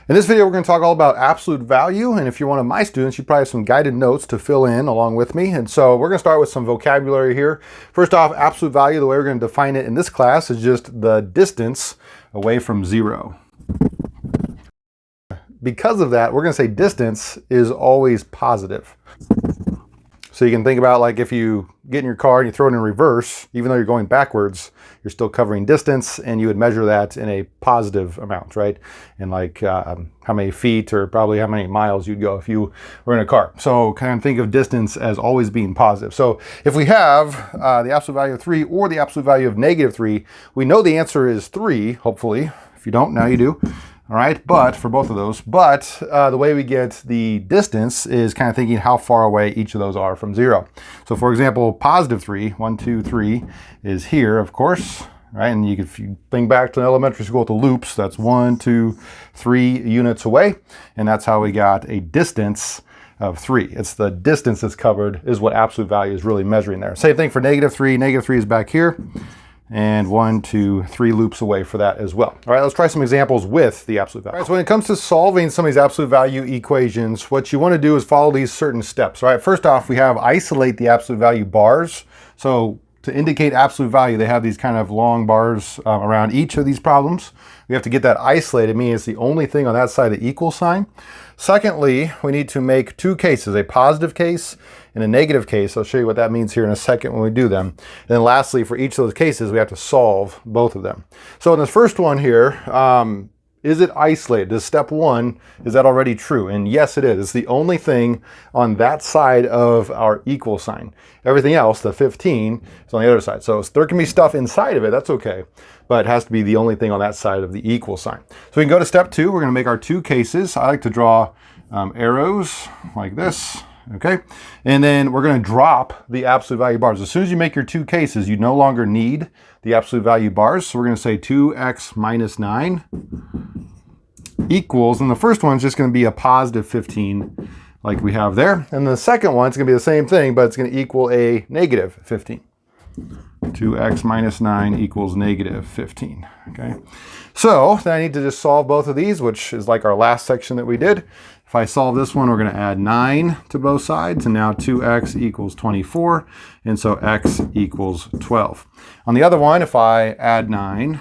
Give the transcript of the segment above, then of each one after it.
In this video, we're going to talk all about absolute value, and if you're one of my students, you probably have some guided notes to fill in along with me. And so we're going to start with some vocabulary here. First off, absolute value, the way we're going to define it in this class is just the distance away from zero. Because of that, we're going to say distance is always positive. So you can think about, like, if you get in your car and you throw it in reverse, even though you're going backwards, you're still covering distance, and you would measure that in a positive amount, right? And like how many feet or probably how many miles you'd go if you were in a car. So kind of think of distance as always being positive. So if we have the absolute value of 3 or the absolute value of -3, we know the answer is 3, hopefully. If you don't, now you do. All right, but for both of those, the way we get the distance is kind of thinking how far away each of those are from 0. So for example, +3, 1, 2, 3 is here, of course, right? And if you think back to elementary school with the loops, that's 1, 2, 3 units away. And that's how we got a distance of 3. It's the distance that's covered is what absolute value is really measuring there. Same thing for -3. -3 is back here. And 1, 2, 3 loops away for that as well. All right, let's try some examples with the absolute value. All right, so when it comes to solving some of these absolute value equations, what you want to do is follow these certain steps. All right, first off, we have isolate the absolute value bars. So to indicate absolute value, they have these kind of long bars around each of these problems. We have to get that isolated, meaning it's the only thing on that side of the equal sign. Secondly, we need to make 2 cases, a positive case and a negative case. I'll show you what that means here in a second when we do them. And then lastly, for each of those cases, we have to solve both of them. So in this first one here, is it isolated? Is step 1, is that already true? And yes, it is. It's the only thing on that side of our equal sign. Everything else, the 15, is on the other side. So there can be stuff inside of it, that's okay. But it has to be the only thing on that side of the equal sign. So we can go to step 2. We're going to make our 2 cases. I like to draw arrows like this. Okay, and then we're going to drop the absolute value bars. As soon as you make your 2 cases, you no longer need the absolute value bars. So we're going to say 2x minus 9 equals, and the first one's just going to be a positive 15 like we have there. And the second one's going to be the same thing, but it's going to equal a negative 15. 2x minus 9 equals negative 15. Okay, so then I need to just solve both of these, which is like our last section that we did. If I solve this one, we're going to add 9 to both sides, and now 2x equals 24, and so x equals 12. On the other one, if I add 9,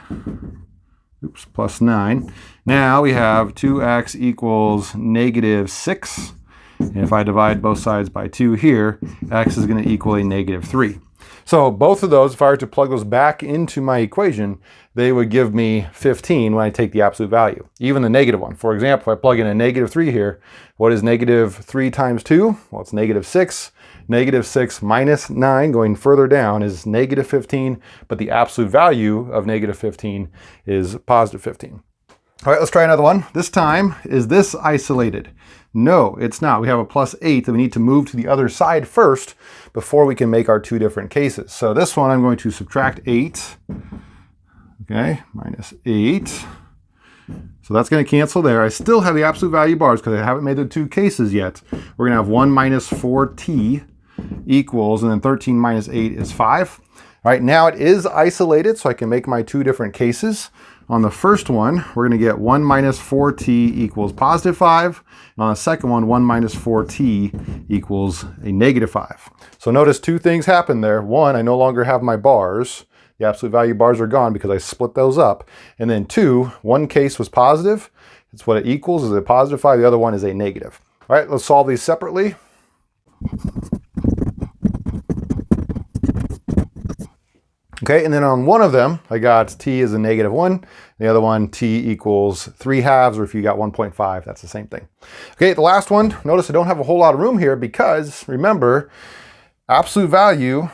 plus 9, now we have 2x equals negative 6, and if I divide both sides by 2 here, x is going to equal a negative 3. So both of those, if I were to plug those back into my equation, they would give me 15 when I take the absolute value, even the negative one. For example, if I plug in a negative 3 here, what is negative 3 times 2? Well, it's negative 6. Negative 6 minus 9, going further down, is negative 15, but the absolute value of negative 15 is positive 15. All right, let's try another one. This time, is this isolated? No, it's not. We have a +8 that we need to move to the other side first before we can make our 2 different cases. So this one, I'm going to subtract 8. Okay, minus 8. So that's going to cancel there. I still have the absolute value bars because I haven't made the 2 cases yet. We're going to have 1 minus 4t equals, and then 13 minus 8 is 5. All right, now it is isolated, so I can make my 2 different cases. On the first one, we're going to get 1 minus 4t equals positive 5. And on the second one, 1 minus 4t equals a negative 5. So notice 2 things happen there. One, I no longer have my bars. The absolute value bars are gone because I split those up. And then 2, one case was positive. It's what it equals, is a positive 5. The other one is a negative. All right, let's solve these separately. Okay, and then on one of them, I got t is a negative 1. The other one, t equals 3/2, or if you got 1.5, that's the same thing. Okay, the last one, notice I don't have a whole lot of room here because, remember, absolute value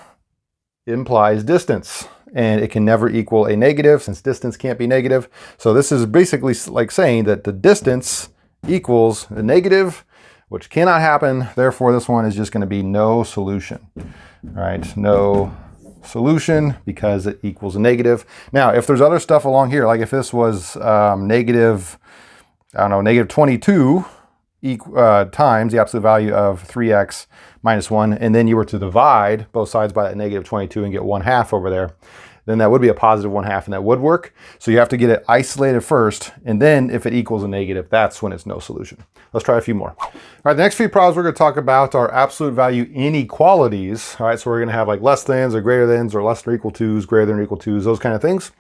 implies distance, and it can never equal a negative since distance can't be negative. So this is basically like saying that the distance equals a negative, which cannot happen. Therefore, this one is just going to be no solution. All right, no solution because it equals a negative. Now, if there's other stuff along here, like if this was negative 22 times the absolute value of 3x minus 1, and then you were to divide both sides by that negative 22 and get 1/2 over there, then that would be a positive 1/2 and that would work. So you have to get it isolated first, and then if it equals a negative, that's when it's no solution. Let's try a few more. All right, the next few problems we're going to talk about are absolute value inequalities. All right, so we're going to have like less thans or greater thans, or less than or equal to's, greater than or equal to's, those kind of things.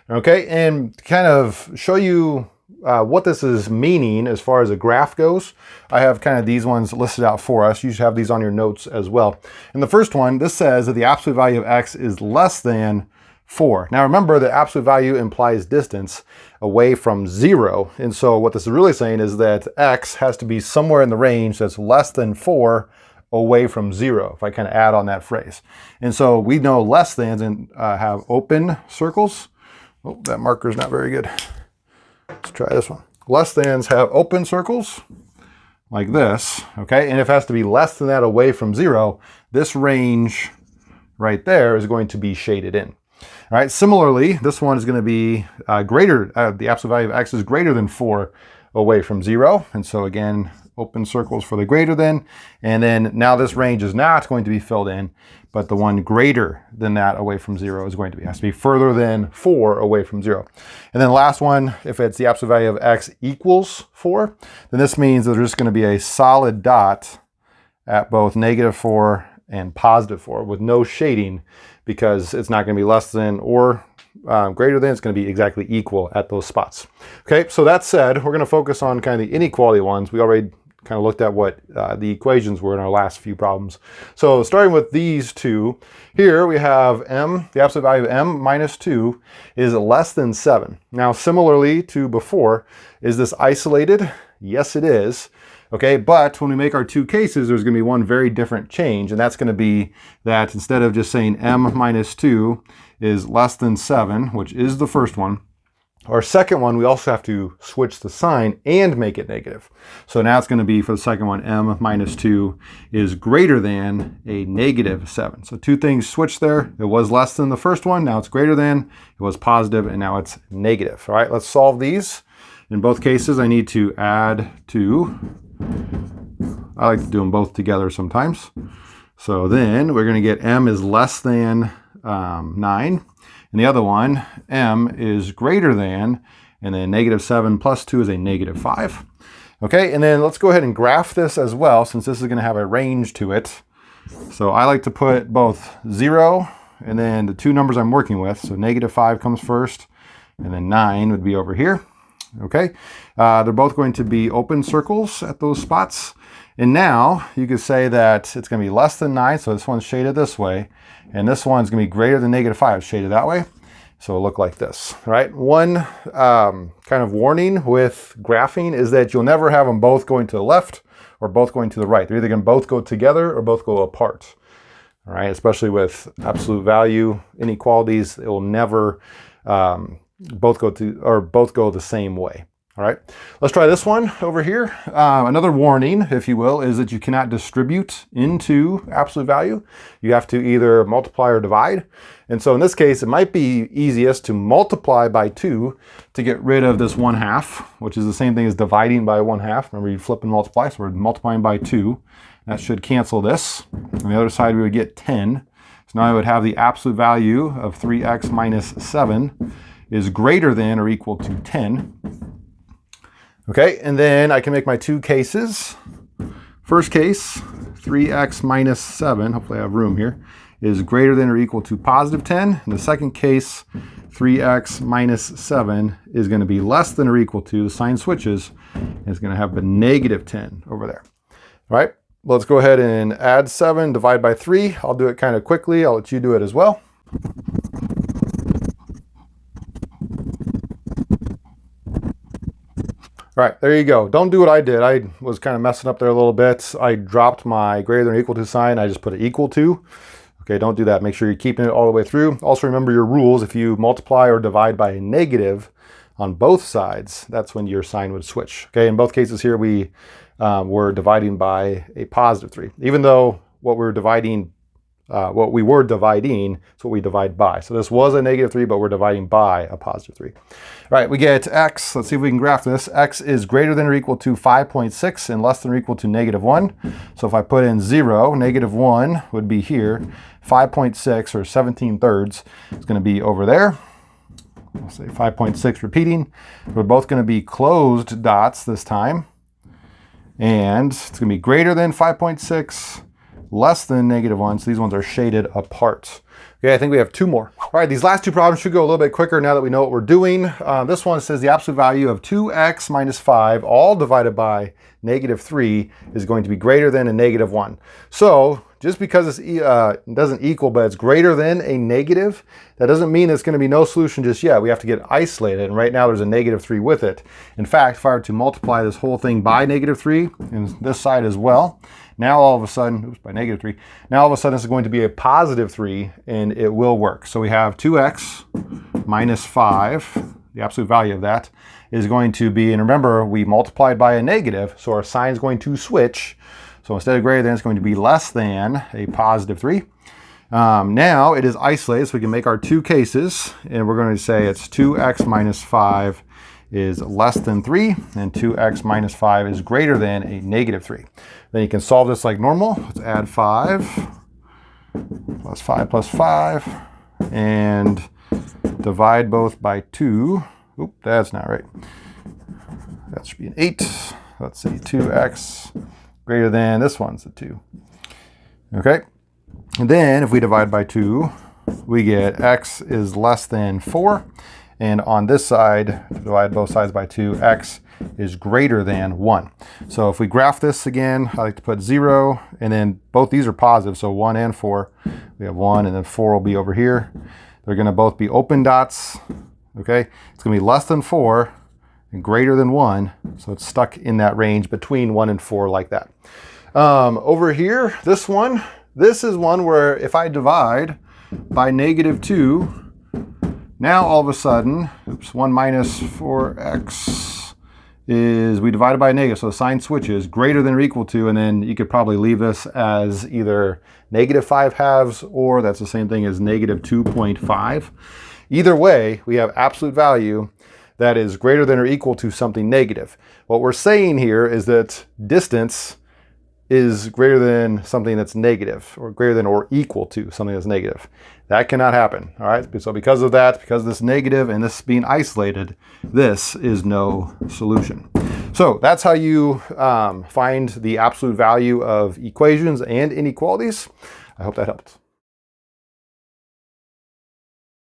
Okay, and to kind of show you what this is meaning as far as a graph goes, I have kind of these ones listed out for us. You should have these on your notes as well. And the first one, this says that the absolute value of x is less than 4. Now remember, the absolute value implies distance away from 0. And so what this is really saying is that x has to be somewhere in the range that's less than 4 away from 0, if I kind of add on that phrase. And so we know less thans and have open circles. Oh, that marker is not very good. Let's try this one. Less thans have open circles like this, okay? And if it has to be less than that away from 0, this range right there is going to be shaded in. All right, similarly, this one is going to be greater, the absolute value of x is greater than 4 away from 0. And so again, open circles for the greater than, and then now this range is not going to be filled in, but the one greater than that away from 0 is going to be, has to be further than 4 away from 0. And then last one, if it's the absolute value of x equals 4, then this means that there's just going to be a solid dot at both -4 and +4 with no shading, because it's not going to be less than or greater than, it's going to be exactly equal at those spots. Okay, so that said, we're going to focus on kind of the inequality ones. We already kind of looked at what the equations were in our last few problems. So starting with these two, here we have m, the absolute value of m minus 2 is less than 7. Now similarly to before, is this isolated? Yes, it is. Okay, but when we make our two cases, there's going to be one very different change, and that's going to be that instead of just saying m minus 2 is less than 7, which is the first one, our second one, we also have to switch the sign and make it negative. So now it's going to be, for the second one, m minus 2 is greater than a -7. So two things switched there. It was less than the first one, now it's greater than, it was positive, and now it's negative. All right, let's solve these. In both cases, I need to add 2. I like to do them both together sometimes. So then we're going to get m is less than 9. And the other one, m is greater than, and then -7 plus 2 is a -5. Okay, and then let's go ahead and graph this as well, since this is going to have a range to it. So I like to put both 0 and then the two numbers I'm working with. So -5 comes first, and then 9 would be over here. Okay, they're both going to be open circles at those spots. And now you could say that it's going to be less than 9, so this one's shaded this way, and this one's going to be greater than -5, shaded that way. So it'll look like this, right? One kind of warning with graphing is that you'll never have them both going to the left or both going to the right. They're either going to both go together or both go apart. All right, especially with absolute value inequalities, it will never both go the same way. All right, let's try this one over here. Another warning, if you will, is that you cannot distribute into absolute value. You have to either multiply or divide. And so in this case, it might be easiest to multiply by 2 to get rid of this 1/2, which is the same thing as dividing by 1/2. Remember, you flip and multiply, so we're multiplying by 2. That should cancel this. On the other side, we would get 10. So now I would have the absolute value of 3x minus 7 is greater than or equal to 10. Okay, and then I can make my two cases. First case, 3x minus 7, hopefully I have room here, is greater than or equal to +10. In the second case, 3x minus 7 is going to be less than or equal to, the sign switches, and it's going to have the -10 over there. All right, let's go ahead and add 7, divide by 3. I'll do it kind of quickly. I'll let you do it as well. All right, there you go. Don't do what I did. I was kind of messing up there a little bit. I dropped my greater than or equal to sign. I just put it equal to. Okay, don't do that. Make sure you're keeping it all the way through. Also remember your rules. If you multiply or divide by a negative on both sides, that's when your sign would switch. Okay, in both cases here, we were dividing by a +3. Even though what we're dividing what we were dividing, it's what we divide by. So this was a -3, but we're dividing by a +3. All right, we get x. Let's see if we can graph this. X is greater than or equal to 5.6 and less than or equal to -1. So if I put in 0, -1 would be here. 5.6 or 17/3 is going to be over there. I'll say 5.6 repeating. We're both going to be closed dots this time. And it's going to be greater than 5.6, less than -1. So these ones are shaded apart. Okay, I think we have two more. All right, these last two problems should go a little bit quicker now that we know what we're doing. This one says the absolute value of 2x minus 5, all divided by -3, is going to be greater than a -1. So just because it doesn't equal, but it's greater than a negative, that doesn't mean it's going to be no solution just yet. We have to get isolated, and right now there's a -3 with it. In fact, if I were to multiply this whole thing by -3, and this side as well, now all of a sudden, oops, by -3, now all of a sudden it's going to be a +3, and it will work. So we have 2x minus 5, the absolute value of that, is going to be, and remember, we multiplied by a negative, so our sign is going to switch. So instead of greater than, it's going to be less than a +3. Now it is isolated, so we can make our two cases, and we're going to say it's 2x minus 5 is less than 3, and 2x minus 5 is greater than a -3. Then you can solve this like normal. Let's add 5 plus 5 plus 5, and divide both by 2. Oop, that's not right. That should be an 8. Let's see, 2x greater than, this one's a 2. Okay, and then if we divide by 2, we get x is less than 4. And on this side, divide both sides by 2, x is greater than 1. So if we graph this again, I like to put 0, and then both these are positive, so 1 and 4. We have 1, and then 4 will be over here. They're going to both be open dots. Okay, it's going to be less than 4 and greater than 1, so it's stuck in that range between 1 and 4 like that. Over here, this is one where if I divide by -2, now all of a sudden, oops, 1 minus 4x is, we divided by a negative, so the sign switches, greater than or equal to, and then you could probably leave this as either -5/2, or that's the same thing as -2.5. Either way, we have absolute value that is greater than or equal to something negative. What we're saying here is that distance is greater than something that's negative, or greater than or equal to something that's negative. That cannot happen, all right? So because of that, because of this negative and this being isolated, this is no solution. So that's how you find the absolute value of equations and inequalities. I hope that helped.